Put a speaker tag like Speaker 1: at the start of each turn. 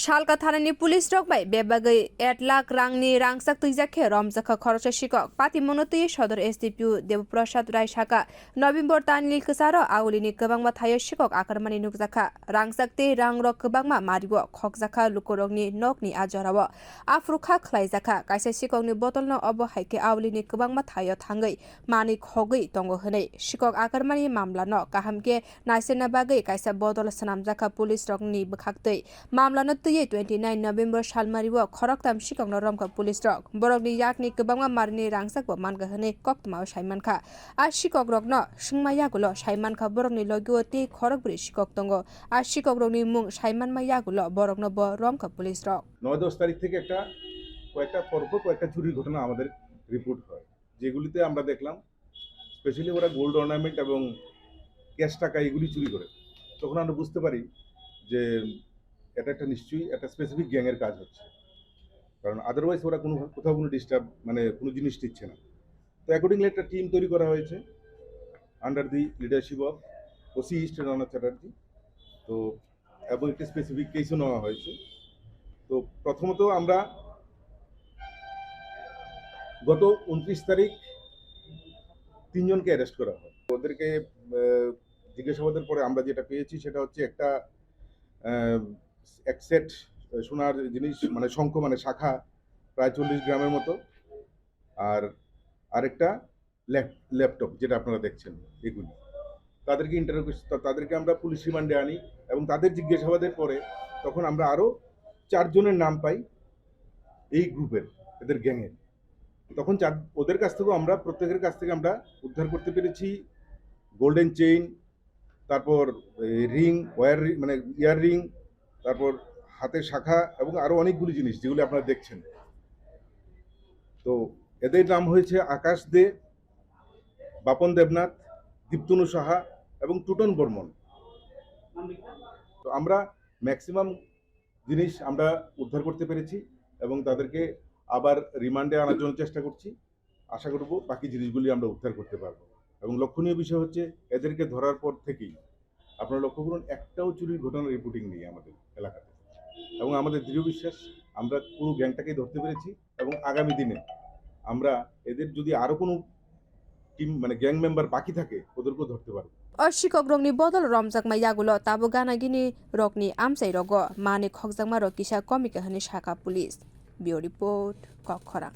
Speaker 1: salka thanani pulis rogbai bebagwi 1 lakh rangni rangchak tuijakhe romjak khorosha sikok pati monotui sodor SDPU Debaprasad Rai Saka November tanil ksaro agulini kwbangma thayo sikok akarmani nukjakha rangchak tei rangrok kwbangma marigo khokjakha lukorogni nokni ajorao afrukha khlaijakha kaisa sikokni bodolno obo haike agulini kwbangma thayo thangai mani khogui tongo hwnei sikok akarmani mamlano kahamke naisena bagui kaisa bodol sanamjakha pulis rogni bwkhaktui mamlano tuye 29 November salmariwo khoroktam sikokno romka pulis rok borokni yakni kwbangma marni rangchakbo manga hwnei koktmao saimankha a sikok rokno singmayagulo saimankha borokni logiwo tei khorokbri sikok tongo a sikok rokni mung saimanma yagulo borokno bo romka pulis rok
Speaker 2: 9-10 তারিখ থেকে কয়েকটা কয়েকটা চুরির ঘটনা আমাদের report হয় যেগুলিতে আমরা দেখলাম স্পেশালি ওরা গোল্ড অর্নামেন্ট এবং ক্যাশ টাকা এগুলি চুরি করে তখন আমরা বুঝতে পারি যে এটা একটা নিশ্চয়ই একটা স্পেসিফিক গ্যাংয়ের কাজ হচ্ছে কারণ আদারওয়াইজ ওরা কোথাও কোনো ডিস্টার্ব মানে কোনো জিনিস দিচ্ছে না তো অ্যাকর্ডিংলি একটা টিম তৈরি করা হয়েছে under the leadership of OC eastern Chatterjee তো এবং একটি স্পেসিফিক কেসও নেওয়া হয়েছে তো প্রথমত আমরা গত 29 তারিখ 3 জনকে অ্যারেস্ট করা হয় ওদেরকে জিজ্ঞাসাবাদের পরে আমরা যেটা পেয়েছি সেটা হচ্ছে একটা এক সেট সোনার জিনিস মানে শঙ্খ মানে শাখা প্রায় 40 গ্রামের মতো আর আরেকটা ল্যাপটপ যেটা আপনারা দেখছেন এগুলি তাদেরকে আমরা পুলিশ রিমান্ডে আনি এবং তাদের জিজ্ঞাসাবাদের পরে তখন আমরা আরও 4 জনের নাম পাই এই গ্রুপের এদের গ্যাংয়ের তখন ওদের কাছ থেকেও আমরা প্রত্যেকের কাছ থেকে আমরা উদ্ধার করতে পেরেছি গোল্ডেন চেইন তারপর রিং ওয়্যার মানে ইয়ার রিং তারপর হাতের শাখা এবং আরও অনেকগুলি জিনিস যেগুলি আপনারা দেখছেন তো এদের নাম হয়েছে আকাশ দে বাপন দেবনাথ দীপ্তনু সাহা এবং টুটন বর্মন তো আমরা ম্যাক্সিমাম জিনিস আমরা উদ্ধার করতে পেরেছি এবং তাদেরকে আবার রিমান্ডে আনার জন্য চেষ্টা করছি আশা করব বাকি জিনিসগুলি আমরা উদ্ধার করতে পারবো এবং লক্ষণীয় বিষয় হচ্ছে এদেরকে ধরার পর থেকেই আপনারা লক্ষ্য করুন একটাও চুরির ঘটনার রিপোর্টিং নেই আমাদের এলাকাতে এবং আমাদের দৃঢ় বিশ্বাস আমরা পুরো গ্যাংটাকেই ধরতে পেরেছি এবং আগামী দিনে আমরা এদের যদি আরও কোনো টিম মানে গ্যাং মেম্বার বাকি থাকে ওদেরকেও ধরতে পারবো
Speaker 1: sikokrogni bodol romjakma yagulo tabo ganagini rokni amsai rogo mani khokjakma rokisa komika hani saka pulis bio report kokhora